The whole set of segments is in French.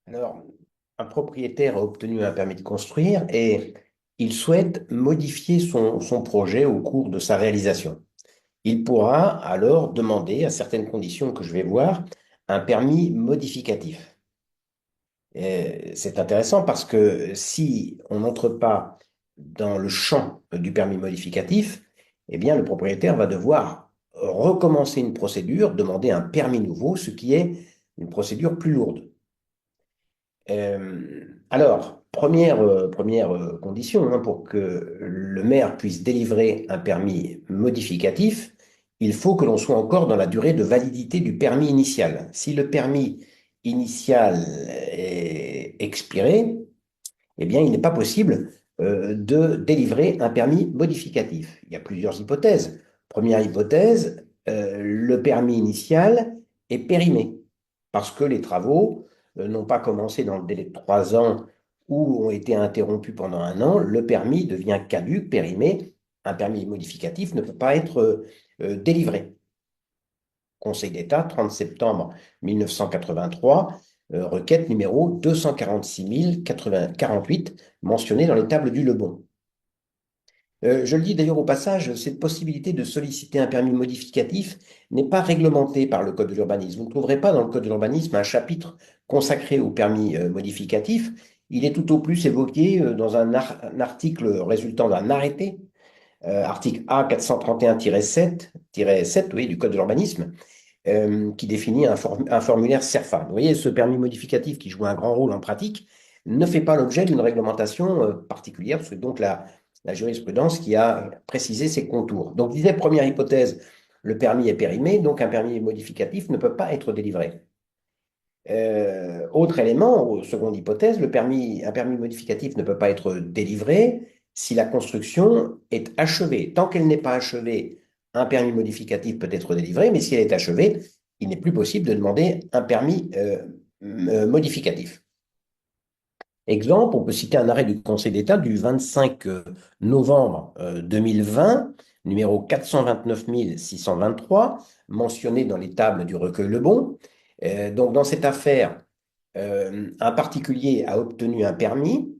Alors, un propriétaire a obtenu un permis de construire et il souhaite modifier son projet au cours de sa réalisation. Il pourra alors demander, à certaines conditions que je vais voir, un permis modificatif. C'est intéressant parce que si on n'entre pas dans le champ du permis modificatif, eh bien, le propriétaire va devoir recommencer une procédure, demander un permis nouveau, ce qui est une procédure plus lourde. Alors, première condition, hein, pour que le maire puisse délivrer un permis modificatif, il faut que l'on soit encore dans la durée de validité du permis initial. Si le permis initial est expiré, eh bien, il n'est pas possible de délivrer un permis modificatif. Il y a plusieurs hypothèses. Première hypothèse, le permis initial est périmé parce que les travaux n'ont pas commencé dans le délai de 3 ans ou ont été interrompus pendant un an. Le permis devient caduc, périmé. Un permis modificatif ne peut pas être délivré. Conseil d'État, 30 septembre 1983, requête numéro 246 048, mentionnée dans les tables du Lebon. Je le dis d'ailleurs au passage, cette possibilité de solliciter un permis modificatif n'est pas réglementée par le Code de l'urbanisme. Vous ne trouverez pas dans le Code de l'urbanisme un chapitre consacré au permis modificatif. Il est tout au plus évoqué dans un article résultant d'un arrêté, article A 431-7, 7, oui, du Code de l'urbanisme, qui définit un formulaire CERFA. Vous voyez, ce permis modificatif qui joue un grand rôle en pratique ne fait pas l'objet d'une réglementation particulière, c'est donc la jurisprudence qui a précisé ses contours. Donc, je disais, première hypothèse, le permis est périmé, donc un permis modificatif ne peut pas être délivré. Autre élément, seconde hypothèse, un permis modificatif ne peut pas être délivré si la construction est achevée. Tant qu'elle n'est pas achevée, un permis modificatif peut être délivré, mais si elle est achevée, il n'est plus possible de demander un permis modificatif. Exemple, on peut citer un arrêt du Conseil d'État du 25 novembre 2020, numéro 429 623, mentionné dans les tables du recueil Lebon. Donc, dans cette affaire, un particulier a obtenu un permis,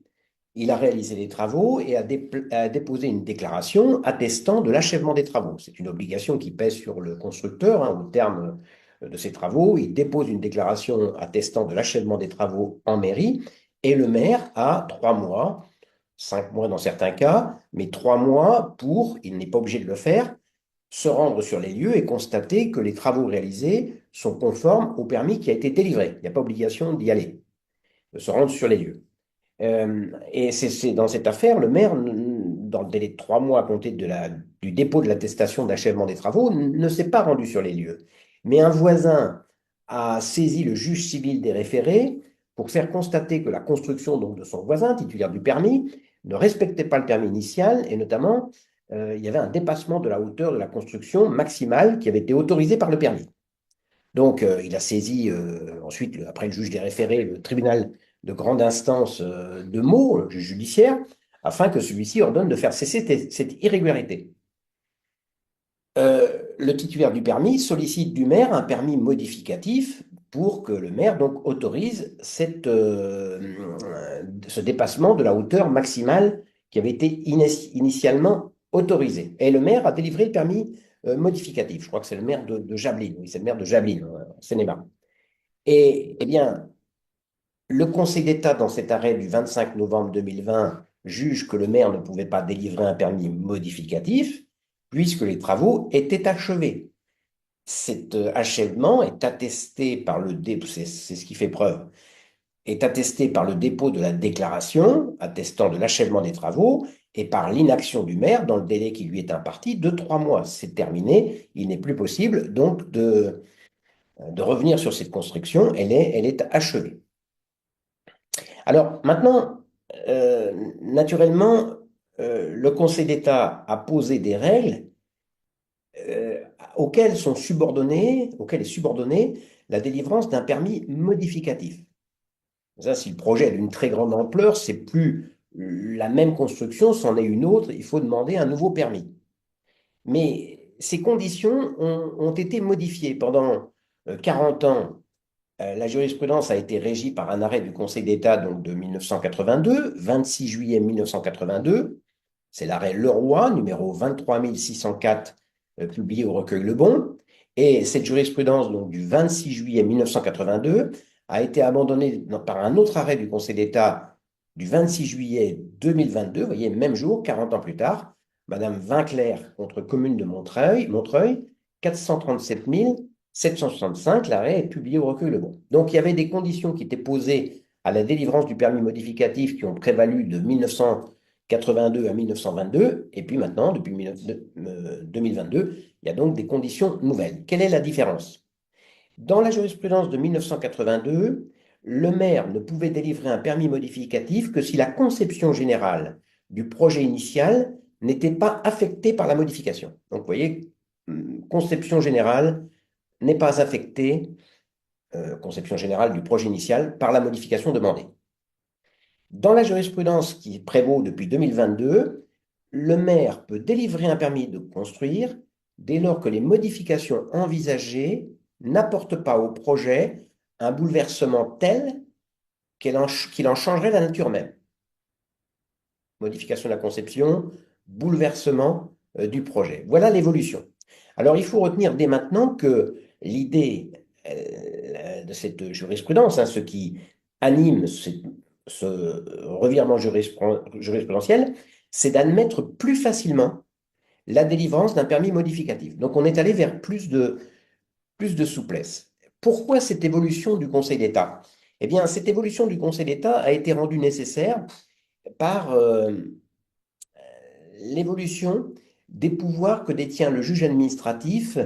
il a réalisé les travaux et a déposé une déclaration attestant de l'achèvement des travaux. C'est une obligation qui pèse sur le constructeur, hein, au terme de ces travaux. Il dépose une déclaration attestant de l'achèvement des travaux en mairie et le maire a 3 mois, 5 mois dans certains cas, mais 3 mois pour, il n'est pas obligé de le faire, se rendre sur les lieux et constater que les travaux réalisés sont conformes au permis qui a été délivré. Il n'y a pas obligation d'y aller, de se rendre sur les lieux. Et c'est dans cette affaire, le maire, dans le délai de 3 mois à compter du dépôt de l'attestation d'achèvement des travaux, ne s'est pas rendu sur les lieux. Mais un voisin a saisi le juge civil des référés pour faire constater que la construction donc, de son voisin, titulaire du permis, ne respectait pas le permis initial et notamment, il y avait un dépassement de la hauteur de la construction maximale qui avait été autorisée par le permis. Donc, il a saisi ensuite, après le juge des référés, le tribunal de grande instance de Meaux, le juge judiciaire, afin que celui-ci ordonne de faire cesser cette irrégularité. Le titulaire du permis sollicite du maire un permis modificatif pour que le maire donc autorise ce dépassement de la hauteur maximale qui avait été initialement autorisée. Et le maire a délivré le permis modificatif. Je crois que c'est le maire de Jablines. Oui, c'est le maire de Jablines, en Seine-et-Marne. Et eh bien, le Conseil d'État, dans cet arrêt du 25 novembre 2020, juge que le maire ne pouvait pas délivrer un permis modificatif puisque les travaux étaient achevés. Cet achèvement est attesté par le dépôt, c'est ce qui fait preuve, est attesté par le dépôt de la déclaration attestant de l'achèvement des travaux et par l'inaction du maire dans le délai qui lui est imparti de 3 mois. C'est terminé, il n'est plus possible donc de revenir sur cette construction, elle est achevée. Alors maintenant, naturellement, le Conseil d'État a posé des règles euh, auxquelles est subordonnée la délivrance d'un permis modificatif. Ça, si le projet est d'une très grande ampleur, c'est plus la même construction, c'en est une autre, il faut demander un nouveau permis. Mais ces conditions ont été modifiées pendant 40 ans. La jurisprudence a été régie par un arrêt du Conseil d'État donc, de 1982, 26 juillet 1982. C'est l'arrêt Leroy, numéro 23604, publié au recueil Le Bon. Et cette jurisprudence donc, du 26 juillet 1982 a été abandonnée par un autre arrêt du Conseil d'État du 26 juillet 2022, vous voyez, même jour, 40 ans plus tard, Madame Vinclair contre Commune de Montreuil, 437 765, l'arrêt est publié au recueil Le Bon. Donc il y avait des conditions qui étaient posées à la délivrance du permis modificatif qui ont prévalu de 1982 à 1922, et puis maintenant, depuis 2022, il y a donc des conditions nouvelles. Quelle est la différence? Dans la jurisprudence de 1982, le maire ne pouvait délivrer un permis modificatif que si la conception générale du projet initial n'était pas affectée par la modification. Donc, vous voyez, conception générale n'est pas affectée, conception générale du projet initial, par la modification demandée. Dans la jurisprudence qui prévaut depuis 2022, le maire peut délivrer un permis de construire dès lors que les modifications envisagées n'apportent pas au projet un bouleversement tel qu'il en changerait la nature même. Modification de la conception, bouleversement du projet. Voilà l'évolution. Alors, il faut retenir dès maintenant que l'idée de cette jurisprudence, ce qui anime ce revirement jurisprudentiel, c'est d'admettre plus facilement la délivrance d'un permis modificatif. Donc, on est allé vers plus de souplesse. Pourquoi cette évolution du Conseil d'État? Eh bien, cette évolution du Conseil d'État a été rendue nécessaire par l'évolution des pouvoirs que détient le juge administratif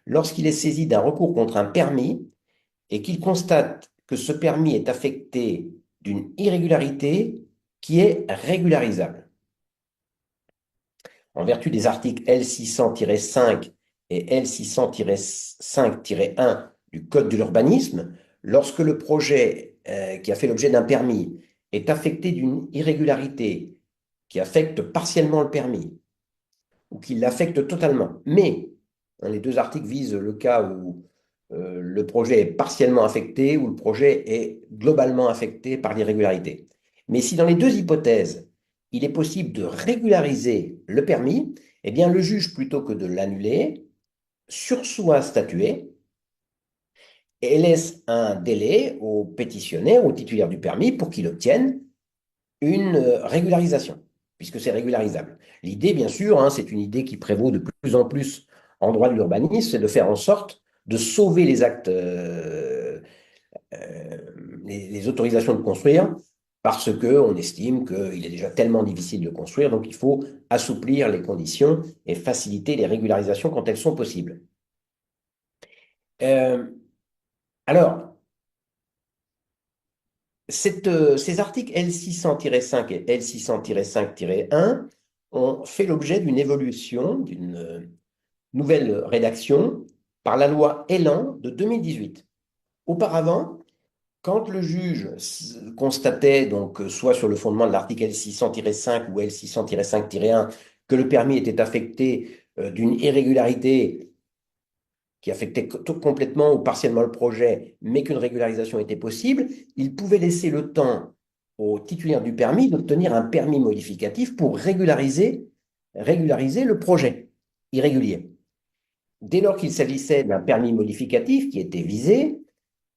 lorsqu'il est saisi d'un recours contre un permis et qu'il constate que ce permis est affecté d'une irrégularité qui est régularisable. En vertu des articles L600-5 et L600-5-1 du Code de l'urbanisme, lorsque le projet qui a fait l'objet d'un permis est affecté d'une irrégularité qui affecte partiellement le permis ou qui l'affecte totalement, mais les deux articles visent le cas où le projet est partiellement affecté ou le projet est globalement affecté par l'irrégularité. Mais si dans les deux hypothèses, il est possible de régulariser le permis, eh bien le juge, plutôt que de l'annuler, sursoit à statuer et laisse un délai au pétitionnaire, au titulaire du permis, pour qu'il obtienne une régularisation, puisque c'est régularisable. L'idée, bien sûr, c'est une idée qui prévaut de plus en plus en droit de l'urbanisme, c'est de faire en sorte de sauver les actes, les autorisations de construire, parce qu'on estime qu'il est déjà tellement difficile de construire, donc il faut assouplir les conditions et faciliter les régularisations quand elles sont possibles. Alors, ces articles L600-5 et L600-5-1 ont fait l'objet d'une évolution, d'une nouvelle rédaction par la loi Elan de 2018. Auparavant, quand le juge constatait, donc, soit sur le fondement de l'article L600-5 ou L600-5-1, que le permis était affecté d'une irrégularité qui affectait complètement ou partiellement le projet, mais qu'une régularisation était possible, il pouvait laisser le temps au titulaire du permis d'obtenir un permis modificatif pour régulariser le projet irrégulier. Dès lors qu'il s'agissait d'un permis modificatif qui était visé,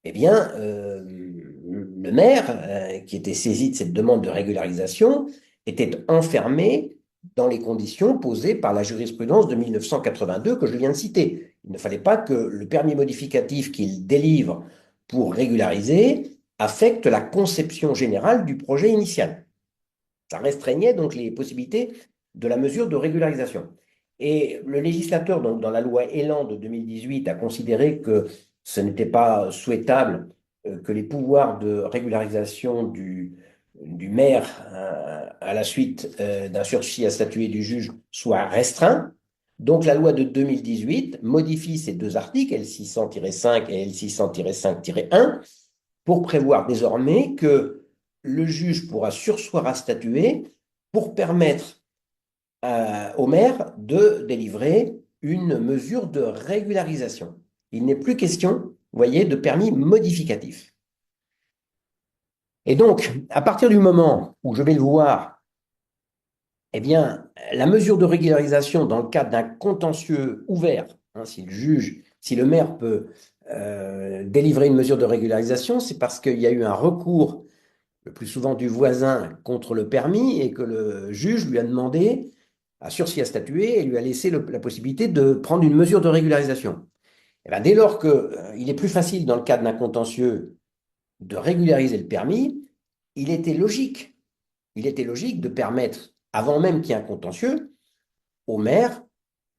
eh bien, le maire qui était saisi de cette demande de régularisation était enfermé dans les conditions posées par la jurisprudence de 1982 que je viens de citer. Il ne fallait pas que le permis modificatif qu'il délivre pour régulariser affecte la conception générale du projet initial. Ça restreignait donc les possibilités de la mesure de régularisation. Et le législateur, donc, dans la loi Elan de 2018, a considéré que ce n'était pas souhaitable que les pouvoirs de régularisation du maire à la suite d'un sursis à statuer du juge soient restreints. Donc la loi de 2018 modifie ces deux articles, L600-5 et L600-5-1, pour prévoir désormais que le juge pourra surseoir à statuer pour permettre au maire de délivrer une mesure de régularisation. Il n'est plus question vous voyez, de permis modificatif. Et donc, à partir du moment où je vais le voir, eh bien, la mesure de régularisation dans le cadre d'un contentieux ouvert, hein, si le juge, si le maire peut délivrer une mesure de régularisation, c'est parce qu'il y a eu un recours, le plus souvent du voisin, contre le permis et que le juge lui a demandé, a sursis à statuer et lui a laissé la possibilité de prendre une mesure de régularisation. Eh bien, dès lors qu'il est plus facile dans le cadre d'un contentieux de régulariser le permis, il était logique, il était logique de permettre, avant même qu'il y ait un contentieux, au maire,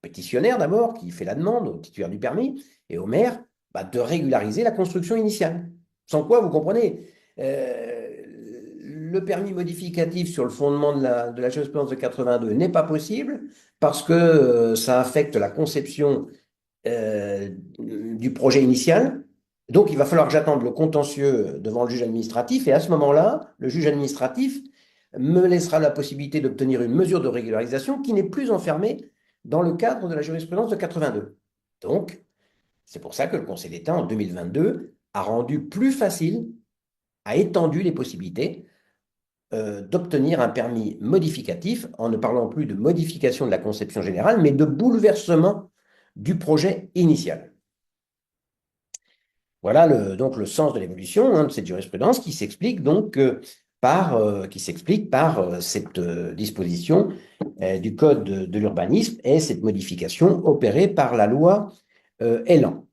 pétitionnaire d'abord, qui fait la demande, au titulaire du permis, et au maire, de régulariser la construction initiale. Sans quoi, vous comprenez, le permis modificatif sur le fondement de la jurisprudence de 82 n'est pas possible parce que ça affecte la conception du projet initial. Donc, il va falloir que j'attende le contentieux devant le juge administratif. Et à ce moment-là, le juge administratif me laissera la possibilité d'obtenir une mesure de régularisation qui n'est plus enfermée dans le cadre de la jurisprudence de 82. Donc, c'est pour ça que le Conseil d'État, en 2022, a rendu plus facile, a étendu les possibilités d'obtenir un permis modificatif, en ne parlant plus de modification de la conception générale, mais de bouleversement du projet initial. Voilà donc le sens de l'évolution, hein, de cette jurisprudence qui s'explique donc par cette disposition du Code de l'urbanisme et cette modification opérée par la loi Elan.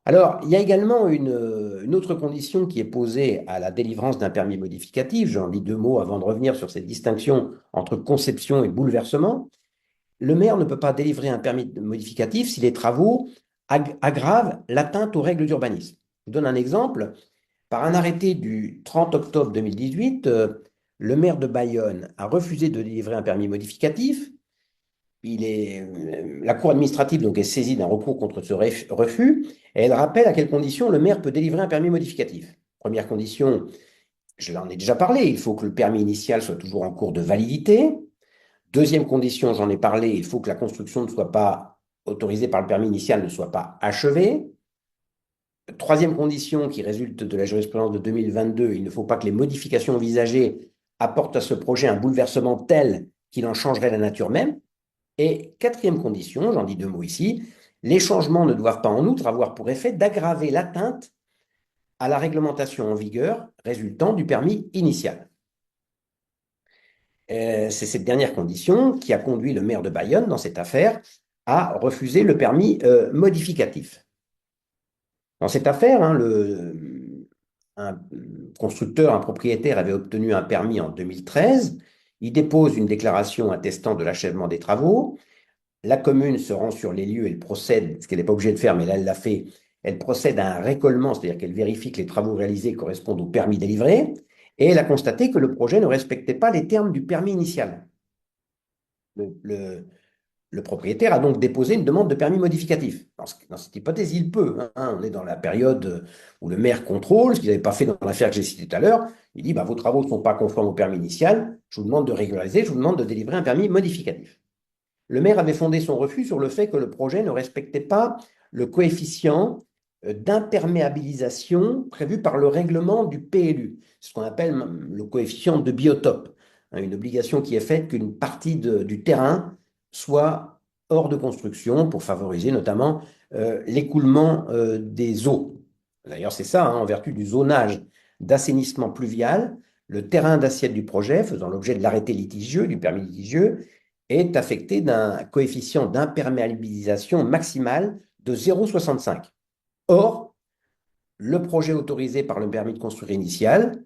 Alors, il y a également une autre condition qui est posée à la délivrance d'un permis modificatif. J'en dis deux mots avant de revenir sur cette distinction entre conception et bouleversement. Le maire ne peut pas délivrer un permis modificatif si les travaux aggravent l'atteinte aux règles d'urbanisme. Je vous donne un exemple. Par un arrêté du 30 octobre 2018, le maire de Bayonne a refusé de délivrer un permis modificatif. La cour administrative donc, est saisie d'un recours contre ce refus et elle rappelle à quelles conditions le maire peut délivrer un permis modificatif. Première condition, je l'en ai déjà parlé, il faut que le permis initial soit toujours en cours de validité. Deuxième condition, j'en ai parlé, il faut que la construction ne soit pas autorisée par le permis initial, ne soit pas achevée. Troisième condition qui résulte de la jurisprudence de 2022, il ne faut pas que les modifications envisagées apportent à ce projet un bouleversement tel qu'il en changerait la nature même. Et quatrième condition, j'en dis deux mots ici, les changements ne doivent pas en outre avoir pour effet d'aggraver l'atteinte à la réglementation en vigueur résultant du permis initial. C'est cette dernière condition qui a conduit le maire de Bayonne, dans cette affaire, à refuser le permis modificatif. Dans cette affaire, hein, un constructeur, un propriétaire avait obtenu un permis en 2013. Il dépose une déclaration attestant de l'achèvement des travaux. La commune se rend sur les lieux, elle procède, ce qu'elle n'est pas obligée de faire, mais là elle l'a fait, elle procède à un récolement, c'est-à-dire qu'elle vérifie que les travaux réalisés correspondent au permis délivré, et elle a constaté que le projet ne respectait pas les termes du permis initial. Le propriétaire a donc déposé une demande de permis modificatif. Dans cette hypothèse, il peut. Hein, on est dans la période où le maire contrôle, ce qu'il n'avait pas fait dans l'affaire que j'ai citée tout à l'heure. Il dit, vos travaux ne sont pas conformes au permis initial, je vous demande de régulariser, je vous demande de délivrer un permis modificatif. Le maire avait fondé son refus sur le fait que le projet ne respectait pas le coefficient d'imperméabilisation prévu par le règlement du PLU, ce qu'on appelle le coefficient de biotope, hein, une obligation qui est faite qu'une partie du terrain soit hors de construction pour favoriser notamment l'écoulement des eaux. D'ailleurs, c'est ça, hein, en vertu du zonage d'assainissement pluvial, le terrain d'assiette du projet, faisant l'objet de l'arrêté litigieux, du permis litigieux, est affecté d'un coefficient d'imperméabilisation maximale de 0,65. Or, le projet autorisé par le permis de construire initial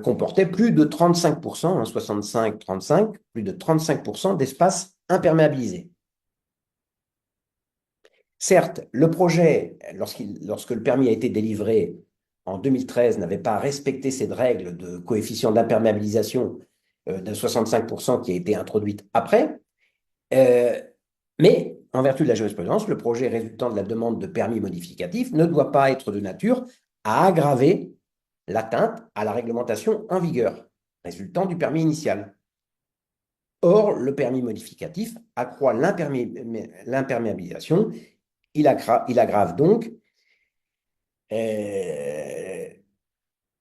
comportait plus de 35%, hein, 65-35, plus de 35% d'espace imperméabilisé. Certes, le projet, lorsque le permis a été délivré en 2013, n'avait pas respecté cette règle de coefficient d'imperméabilisation de 65% qui a été introduite après, mais en vertu de la jurisprudence, le projet résultant de la demande de permis modificatif ne doit pas être de nature à aggraver l'atteinte à la réglementation en vigueur, résultant du permis initial. Or, le permis modificatif accroît l'imperméabilisation il aggrave donc euh,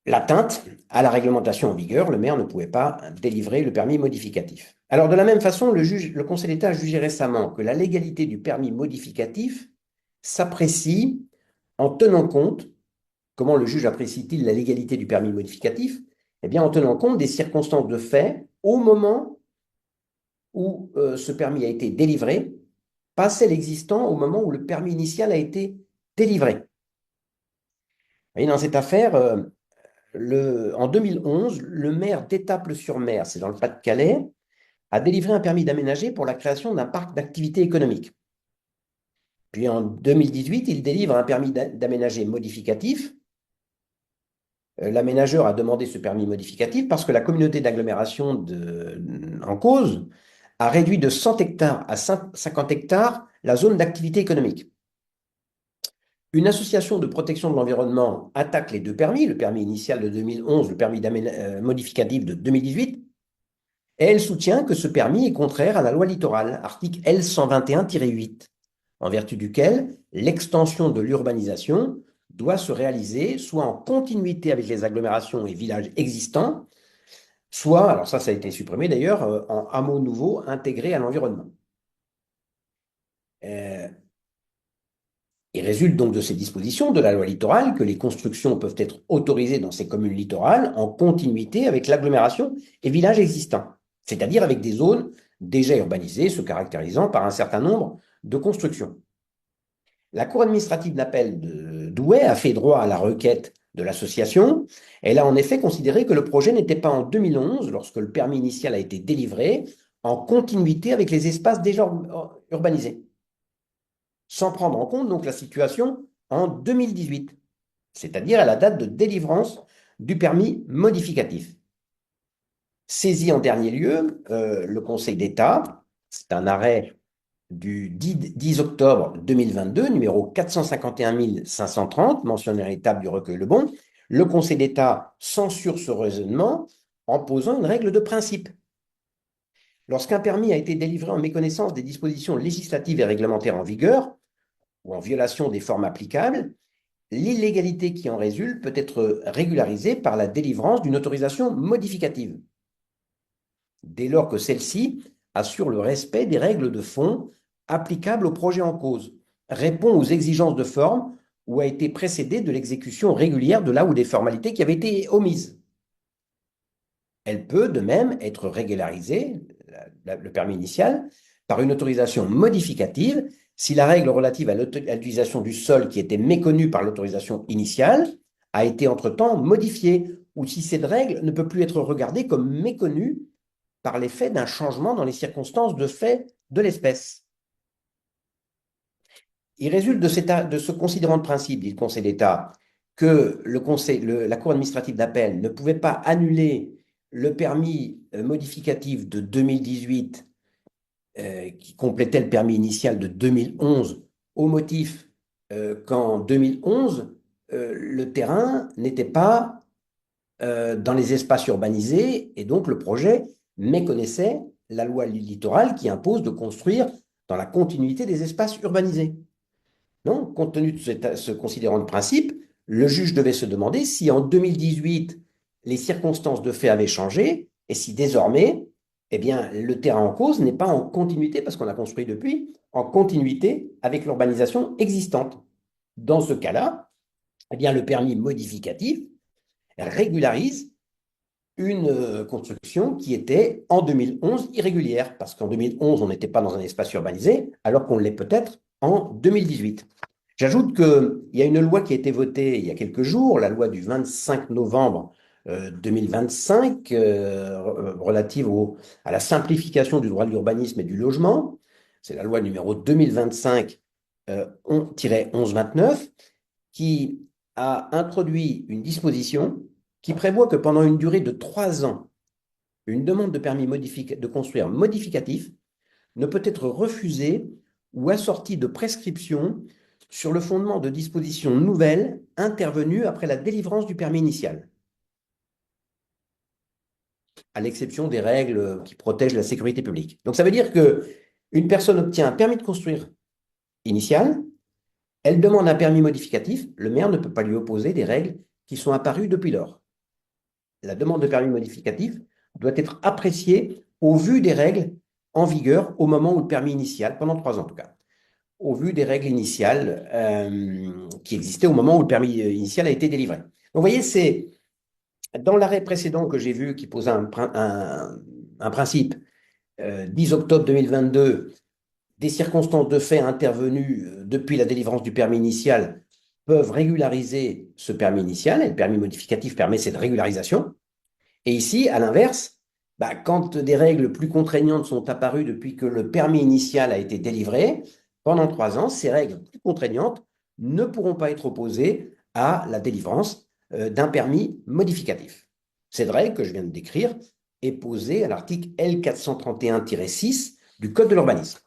l'atteinte à la réglementation en vigueur. Le maire ne pouvait pas délivrer le permis modificatif. Alors, de la même façon, le Conseil d'État a jugé récemment que la légalité du permis modificatif s'apprécie en tenant compte. Comment le juge apprécie-t-il la légalité du permis modificatif? Eh bien, en tenant compte des circonstances de fait au moment où ce permis a été délivré, pas celle existant au moment où le permis initial a été délivré. Et dans cette affaire, en 2011, le maire d'Étaples-sur-Mer, c'est dans le Pas-de-Calais, a délivré un permis d'aménager pour la création d'un parc d'activités économiques. Puis en 2018, il délivre un permis d'aménager modificatif. L'aménageur a demandé ce permis modificatif parce que la communauté d'agglomération en cause a réduit de 100 hectares à 50 hectares la zone d'activité économique. Une association de protection de l'environnement attaque les deux permis, le permis initial de 2011, le permis modificatif de 2018, et elle soutient que ce permis est contraire à la loi littorale, article L121-8, en vertu duquel l'extension de l'urbanisation doit se réaliser soit en continuité avec les agglomérations et villages existants, soit, alors ça a été supprimé d'ailleurs, en hameaux nouveaux intégrés à l'environnement. Il résulte donc de ces dispositions de la loi littorale que les constructions peuvent être autorisées dans ces communes littorales en continuité avec l'agglomération et villages existants, c'est-à-dire avec des zones déjà urbanisées se caractérisant par un certain nombre de constructions. La Cour administrative d'appel de Douai a fait droit à la requête de l'association. Elle a en effet considéré que le projet n'était pas en 2011, lorsque le permis initial a été délivré, en continuité avec les espaces déjà urbanisés, sans prendre en compte donc la situation en 2018, c'est-à-dire à la date de délivrance du permis modificatif. Saisi en dernier lieu, le Conseil d'État, c'est un arrêt du 10 octobre 2022, numéro 451 530, mention véritable du recueil Le Bon, le Conseil d'État censure ce raisonnement en posant une règle de principe. Lorsqu'un permis a été délivré en méconnaissance des dispositions législatives et réglementaires en vigueur, ou en violation des formes applicables, l'illégalité qui en résulte peut être régularisée par la délivrance d'une autorisation modificative, dès lors que celle-ci assure le respect des règles de fond applicables au projet en cause, répond aux exigences de forme ou a été précédée de l'exécution régulière de là ou des formalités qui avaient été omises. Elle peut de même être régularisée, le permis initial, par une autorisation modificative si la règle relative à l'utilisation du sol qui était méconnue par l'autorisation initiale a été entre-temps modifiée ou si cette règle ne peut plus être regardée comme méconnue par l'effet d'un changement dans les circonstances de fait de l'espèce. Il résulte de ce considérant de principe, dit le Conseil d'État, que la Cour administrative d'appel ne pouvait pas annuler le permis modificatif de 2018 qui complétait le permis initial de 2011 au motif qu'en 2011, le terrain n'était pas dans les espaces urbanisés et donc le projet méconnaissait la loi littorale qui impose de construire dans la continuité des espaces urbanisés. Non, compte tenu de ce considérant de principe, le juge devait se demander si en 2018, les circonstances de fait avaient changé et si désormais, eh bien, le terrain en cause n'est pas en continuité, parce qu'on a construit depuis, en continuité avec l'urbanisation existante. Dans ce cas-là, eh bien, le permis modificatif régularise une construction qui était en 2011 irrégulière, parce qu'en 2011, on n'était pas dans un espace urbanisé, alors qu'on l'est peut-être en 2018. J'ajoute qu'il y a une loi qui a été votée il y a quelques jours, la loi du 25 novembre 2025, relative à la simplification du droit de l'urbanisme et du logement. C'est la loi numéro 2025-1129, qui a introduit une disposition qui prévoit que pendant une durée de 3 ans, une demande de permis de construire modificatif ne peut être refusée ou assortie de prescriptions sur le fondement de dispositions nouvelles intervenues après la délivrance du permis initial, à l'exception des règles qui protègent la sécurité publique. Donc ça veut dire qu'une personne obtient un permis de construire initial, Elle demande un permis modificatif, le maire ne peut pas lui opposer des règles qui sont apparues depuis lors. La demande de permis modificatif doit être appréciée au vu des règles en vigueur au moment où le permis initial, pendant 3 ans en tout cas, au vu des règles initiales qui existaient au moment où le permis initial a été délivré. Donc, vous voyez, c'est dans l'arrêt précédent que j'ai vu qui posait un principe, 10 octobre 2022, des circonstances de fait intervenues depuis la délivrance du permis initial peuvent régulariser ce permis initial, et le permis modificatif permet cette régularisation. Et ici, à l'inverse, quand des règles plus contraignantes sont apparues depuis que le permis initial a été délivré, pendant 3 ans, ces règles plus contraignantes ne pourront pas être opposées à la délivrance d'un permis modificatif. Cette règle que je viens de décrire est posée à l'article L431-6 du Code de l'urbanisme.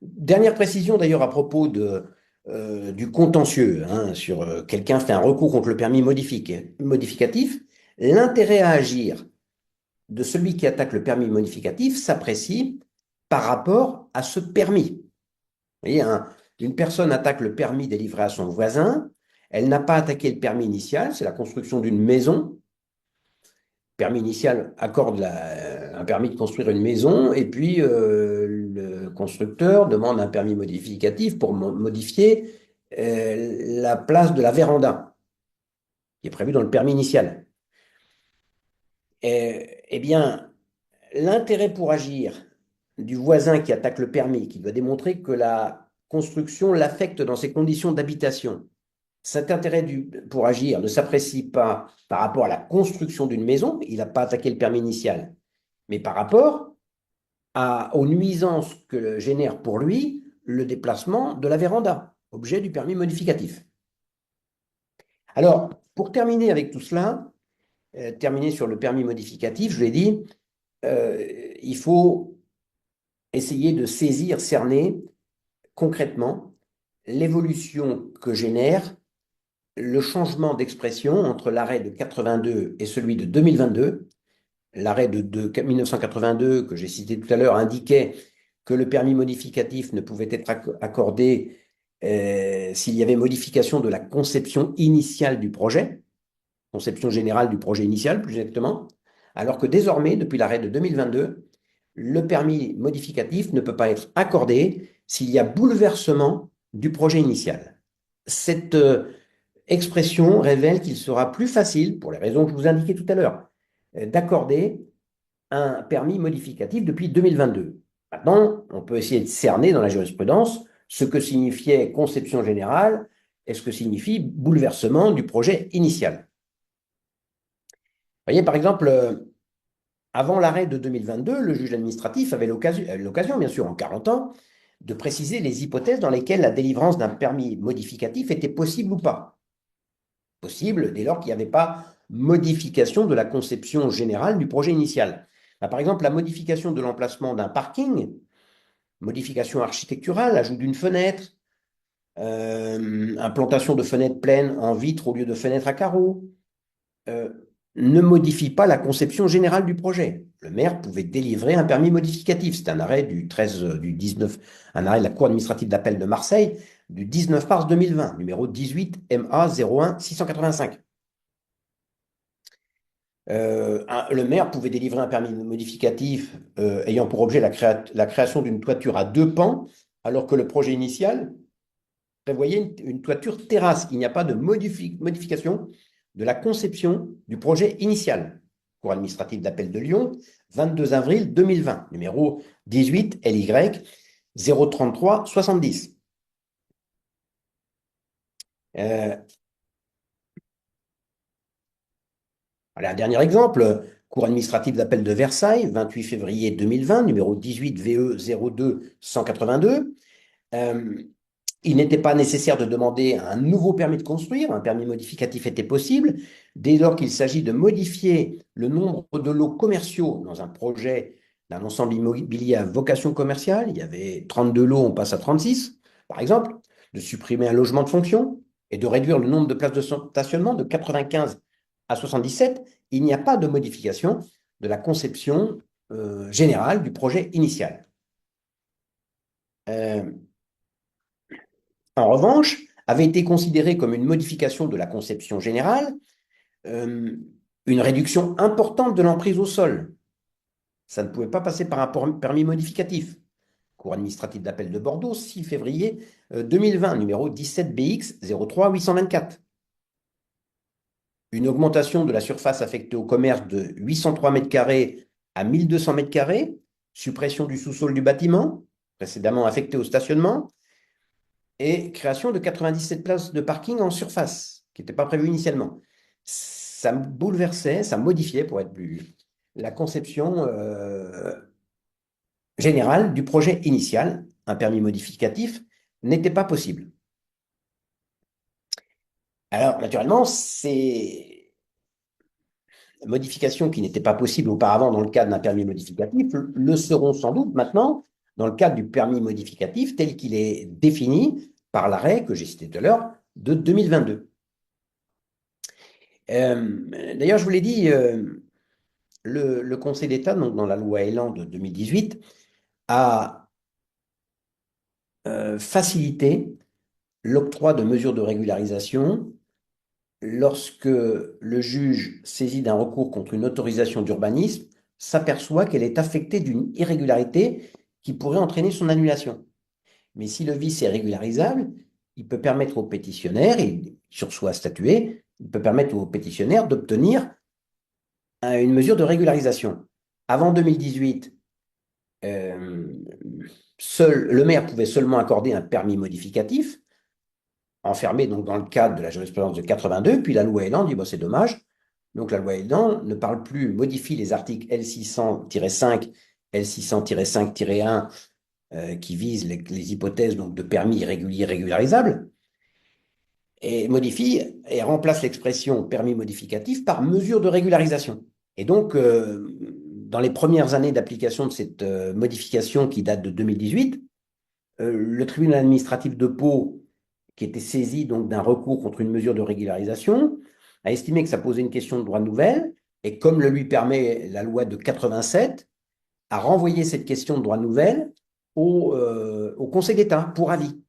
Dernière précision d'ailleurs à propos du contentieux, sur quelqu'un fait un recours contre le permis modificatif, l'intérêt à agir de celui qui attaque le permis modificatif s'apprécie par rapport à ce permis. Vous voyez, une personne attaque le permis délivré à son voisin, elle n'a pas attaqué le permis initial, c'est la construction d'une maison. Le permis initial accorde un permis de construire une maison, et puis le constructeur demande un permis modificatif pour modifier la place de la véranda, qui est prévue dans le permis initial. Eh bien, l'intérêt pour agir du voisin qui attaque le permis, qui doit démontrer que la construction l'affecte dans ses conditions d'habitation, cet intérêt pour agir ne s'apprécie pas par rapport à la construction d'une maison, il n'a pas attaqué le permis initial, mais par rapport aux nuisances que génère pour lui le déplacement de la véranda, objet du permis modificatif. Alors, pour terminer avec tout cela, terminer sur le permis modificatif, je l'ai dit, il faut essayer de saisir, cerner concrètement l'évolution que génère le changement d'expression entre l'arrêt de 82 et celui de 2022. L'arrêt de 1982 que j'ai cité tout à l'heure indiquait que le permis modificatif ne pouvait être accordé s'il y avait modification de la conception initiale du projet, conception générale du projet initial plus exactement, alors que désormais, depuis l'arrêt de 2022, le permis modificatif ne peut pas être accordé s'il y a bouleversement du projet initial. Cette expression révèle qu'il sera plus facile, pour les raisons que je vous indiquais tout à l'heure, d'accorder un permis modificatif depuis 2022. Maintenant, on peut essayer de cerner dans la jurisprudence ce que signifiait conception générale et ce que signifie bouleversement du projet initial. Vous voyez, par exemple, avant l'arrêt de 2022, le juge administratif avait l'occasion, bien sûr, en 40 ans, de préciser les hypothèses dans lesquelles la délivrance d'un permis modificatif était possible ou pas. Possible dès lors qu'il n'y avait pas modification de la conception générale du projet initial. Par exemple, la modification de l'emplacement d'un parking, modification architecturale, ajout d'une fenêtre, implantation de fenêtres pleines en vitre au lieu de fenêtres à carreaux, ne modifie pas la conception générale du projet. Le maire pouvait délivrer un permis modificatif. C'est un arrêt du 19, un arrêt de la Cour administrative d'appel de Marseille du 19 mars 2020, numéro 18 MA 01 685. Le maire pouvait délivrer un permis modificatif ayant pour objet la création d'une toiture à 2 pans, alors que le projet initial prévoyait une toiture terrasse. Il n'y a pas de modification de la conception du projet initial. Cour administrative d'appel de Lyon, 22 avril 2020, numéro 18 LY 033 70. Allez, un dernier exemple, Cour administrative d'appel de Versailles, 28 février 2020, numéro 18 VE 02 182. Il n'était pas nécessaire de demander un nouveau permis de construire, un permis modificatif était possible, dès lors qu'il s'agit de modifier le nombre de lots commerciaux dans un projet d'un ensemble immobilier à vocation commerciale. Il y avait 32 lots, on passe à 36, par exemple, de supprimer un logement de fonction et de réduire le nombre de places de stationnement de 95 à 77. Il n'y a pas de modification de la conception générale du projet initial. En revanche, avait été considéré comme une modification de la conception générale, euh, une réduction importante de l'emprise au sol. Ça ne pouvait pas passer par un permis modificatif. Cour administrative d'appel de Bordeaux, 6 février 2020, numéro 17 BX 03 824. Une augmentation de la surface affectée au commerce de 803 mètres carrés à 1200 mètres carrés, suppression du sous-sol du bâtiment, précédemment affecté au stationnement, et création de 97 places de parking en surface, qui n'était pas prévu initialement. Ça bouleversait, ça modifiait, pour être plus, la conception générale du projet initial. Un permis modificatif n'était pas possible. Alors, naturellement, ces modifications qui n'étaient pas possibles auparavant dans le cadre d'un permis modificatif le seront sans doute maintenant dans le cadre du permis modificatif tel qu'il est défini par l'arrêt que j'ai cité tout à l'heure de 2022. D'ailleurs, je vous l'ai dit, le Conseil d'État, donc dans la loi Elan de 2018, a facilité l'octroi de mesures de régularisation lorsque le juge saisi d'un recours contre une autorisation d'urbanisme s'aperçoit qu'elle est affectée d'une irrégularité qui pourrait entraîner son annulation. Mais si le vice est régularisable, il peut permettre au pétitionnaire, et sur soi statuer, il peut permettre au pétitionnaire d'obtenir une mesure de régularisation. Avant 2018, le maire pouvait seulement accorder un permis modificatif, enfermé donc dans le cadre de la jurisprudence de 82, puis la loi Elan dit, bon, c'est dommage. Donc la loi Elan ne parle plus, modifie les articles L600-5, L600-5-1 qui visent les hypothèses donc, de permis irréguliers régularisables, et modifie et remplace l'expression permis modificatif par mesure de régularisation. Et donc, dans les premières années d'application de cette modification qui date de 2018, le tribunal administratif de Pau, qui était saisi donc d'un recours contre une mesure de régularisation, a estimé que ça posait une question de droit nouvel, et comme le lui permet la loi de 87, a renvoyé cette question de droit nouvel au Conseil d'État pour avis.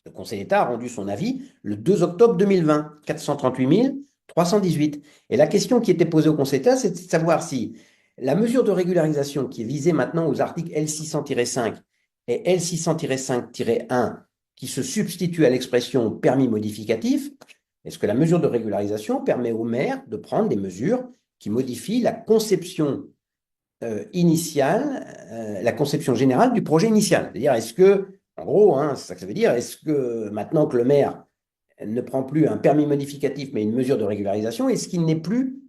Le Conseil d'État a rendu son avis le 2 octobre 2020, 438 318. Et la question qui était posée au Conseil d'État, c'est de savoir si la mesure de régularisation qui est visée maintenant aux articles L600-5 et L600-5-1, qui se substitue à l'expression permis modificatif, est-ce que la mesure de régularisation permet au maire de prendre des mesures qui modifient la conception initiale, la conception générale du projet initial? C'est-à-dire, est-ce que, en gros, hein, c'est ça que ça veut dire, est-ce que maintenant que le maire ne prend plus un permis modificatif mais une mesure de régularisation, est-ce qu'il n'est plus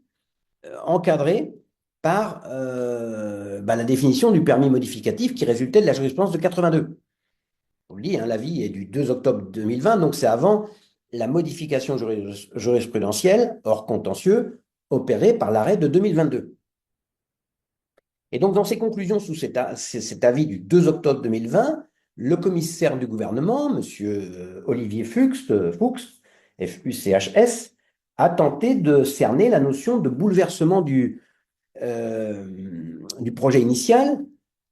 encadré par la définition du permis modificatif qui résultait de la jurisprudence de 82? On le dit, hein, l'avis est du 2 octobre 2020, donc c'est avant la modification jurisprudentielle, hors contentieux, opérée par l'arrêt de 2022. Et donc, dans ses conclusions sous cet avis du 2 octobre 2020, le commissaire du gouvernement, M. Olivier Fuchs, Fuchs, a tenté de cerner la notion de bouleversement du projet initial,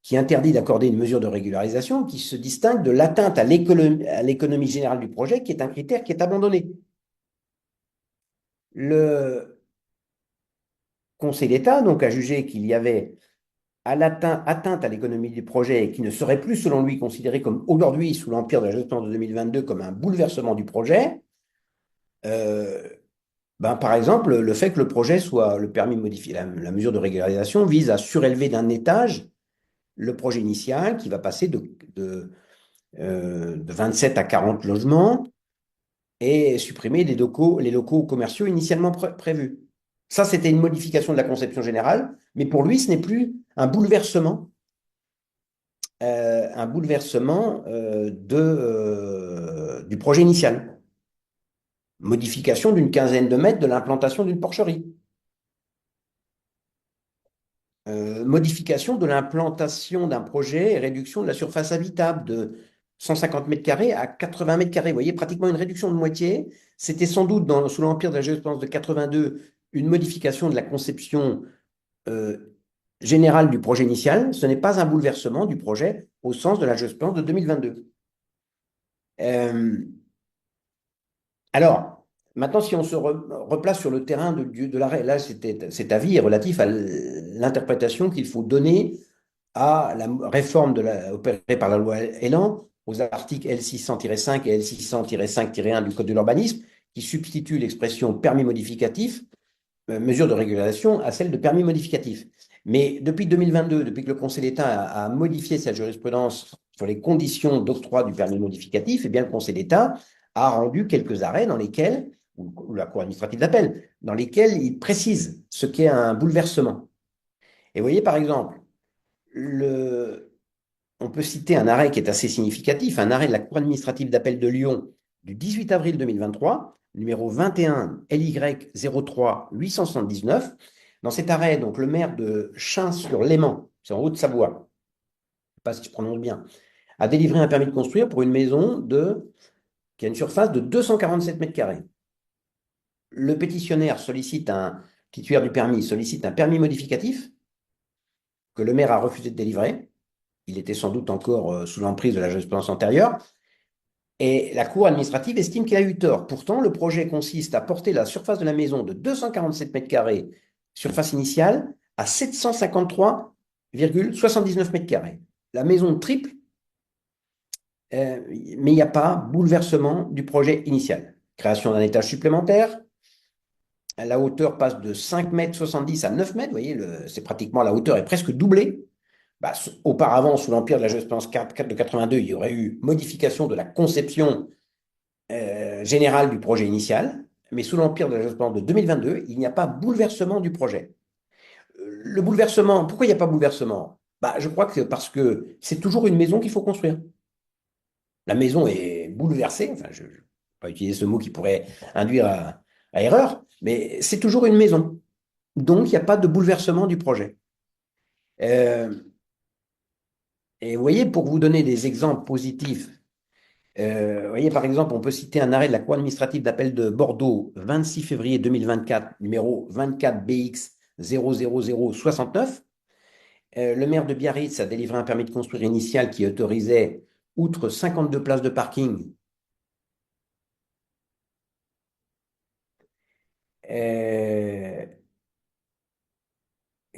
qui interdit d'accorder une mesure de régularisation, qui se distingue de l'atteinte à l'économie générale du projet, qui est un critère qui est abandonné. Le Conseil d'État donc a jugé qu'il y avait atteinte à l'économie du projet et qui ne serait plus, selon lui, considéré comme aujourd'hui, sous l'empire de la gestion de 2022, comme un bouleversement du projet, par exemple, le fait que le projet soit le permis modifié, la mesure de régularisation vise à surélever d'un étage le projet initial qui va passer de 27 à 40 logements et supprimer les locaux commerciaux initialement prévus. Ça, c'était une modification de la conception générale, mais pour lui, ce n'est plus un bouleversement du projet initial. Modification d'une quinzaine de mètres de l'implantation d'une porcherie. Modification de l'implantation d'un projet et réduction de la surface habitable de 150 mètres carrés à 80 mètres carrés. Vous voyez, pratiquement une réduction de moitié. C'était sans doute, sous l'empire de la jurisprudence de 82, une modification de la conception générale du projet initial. Ce n'est pas un bouleversement du projet au sens de la jurisprudence de 2022. Euh, alors, maintenant, si on se replace sur le terrain de l'arrêt, là, cet avis est relatif à l'interprétation qu'il faut donner à la réforme opérée par la loi Elan aux articles L600-5 et L600-5-1 du Code de l'urbanisme, qui substitue l'expression permis modificatif, mesure de régulation, à celle de permis modificatif. Mais depuis 2022, depuis que le Conseil d'État a modifié sa jurisprudence sur les conditions d'octroi du permis modificatif, eh bien, le Conseil d'État a rendu quelques arrêts dans lesquels, ou la Cour administrative d'appel, dans lesquels il précise ce qu'est un bouleversement. Et vous voyez, par exemple, on peut citer un arrêt qui est assez significatif, un arrêt de la Cour administrative d'appel de Lyon du 18 avril 2023, numéro 21 LY 03 879. Dans cet arrêt, donc, le maire de Chins-sur-Léman, c'est en Haute-Savoie, je ne sais pas si je prononce bien, a délivré un permis de construire pour une maison qui a une surface de 247 mètres carrés. Le pétitionnaire titulaire du permis sollicite un permis modificatif que le maire a refusé de délivrer. Il était sans doute encore sous l'emprise de la jurisprudence antérieure. Et la Cour administrative estime qu'il a eu tort. Pourtant, le projet consiste à porter la surface de la maison de 247 mètres carrés, surface initiale, à 753,79 mètres carrés. La maison triple, mais il n'y a pas bouleversement du projet initial. Création d'un étage supplémentaire, la hauteur passe de 5,70 m à 9 mètres. Vous voyez, c'est pratiquement, la hauteur est presque doublée. Bah, auparavant, sous l'empire de la jurisprudence 4 de 82, il y aurait eu modification de la conception générale du projet initial, mais sous l'empire de la jurisprudence de 2022, il n'y a pas bouleversement du projet. Le bouleversement, pourquoi il n'y a pas bouleversement? Bah, je crois que parce que c'est toujours une maison qu'il faut construire. La maison est bouleversée, enfin, je ne vais pas utiliser ce mot qui pourrait induire à erreur, mais c'est toujours une maison. Donc, il n'y a pas de bouleversement du projet. Euh, et vous voyez, pour vous donner des exemples positifs, vous voyez, par exemple, on peut citer un arrêt de la Cour administrative d'appel de Bordeaux, 26 février 2024, numéro 24 BX 00069. Le maire de Biarritz a délivré un permis de construire initial qui autorisait, outre 52 places de parking, euh,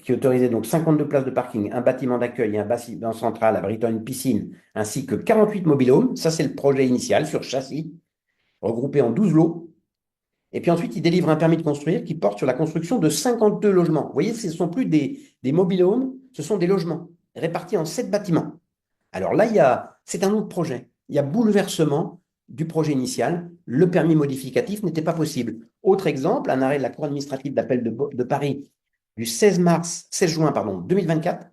qui autorisait donc 52 places de parking, un bâtiment d'accueil et un bâtiment central abritant une piscine, ainsi que 48 mobilhomes. Ça, c'est le projet initial sur châssis, regroupé en 12 lots. Et puis ensuite, il délivre un permis de construire qui porte sur la construction de 52 logements. Vous voyez, ce ne sont plus des mobilhomes, ce sont des logements répartis en 7 bâtiments. Alors là, c'est un autre projet. Il y a bouleversement du projet initial. Le permis modificatif n'était pas possible. Autre exemple, un arrêt de la Cour administrative d'appel de Paris du 16 juin 2024,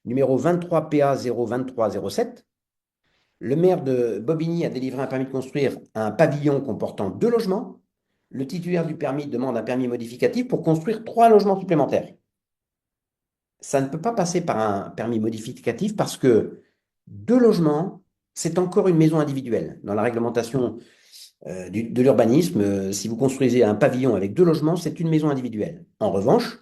numéro 23 PA 02307. Le maire de Bobigny a délivré un permis de construire un pavillon comportant 2 logements. Le titulaire du permis demande un permis modificatif pour construire 3 logements supplémentaires. Ça ne peut pas passer par un permis modificatif parce que 2 logements, c'est encore une maison individuelle. Dans la réglementation de l'urbanisme, si vous construisez un pavillon avec 2 logements, c'est une maison individuelle. En revanche,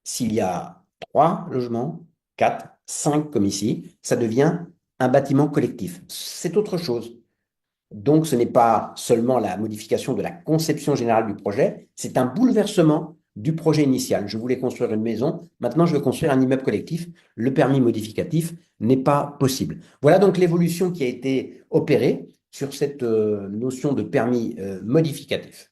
s'il y a 3 logements, 4, 5 comme ici, ça devient un bâtiment collectif. C'est autre chose. Donc, ce n'est pas seulement la modification de la conception générale du projet, c'est un bouleversement du projet initial. Je voulais construire une maison, maintenant je veux construire un immeuble collectif. Le permis modificatif n'est pas possible. Voilà donc l'évolution qui a été opérée sur cette notion de permis modificatif.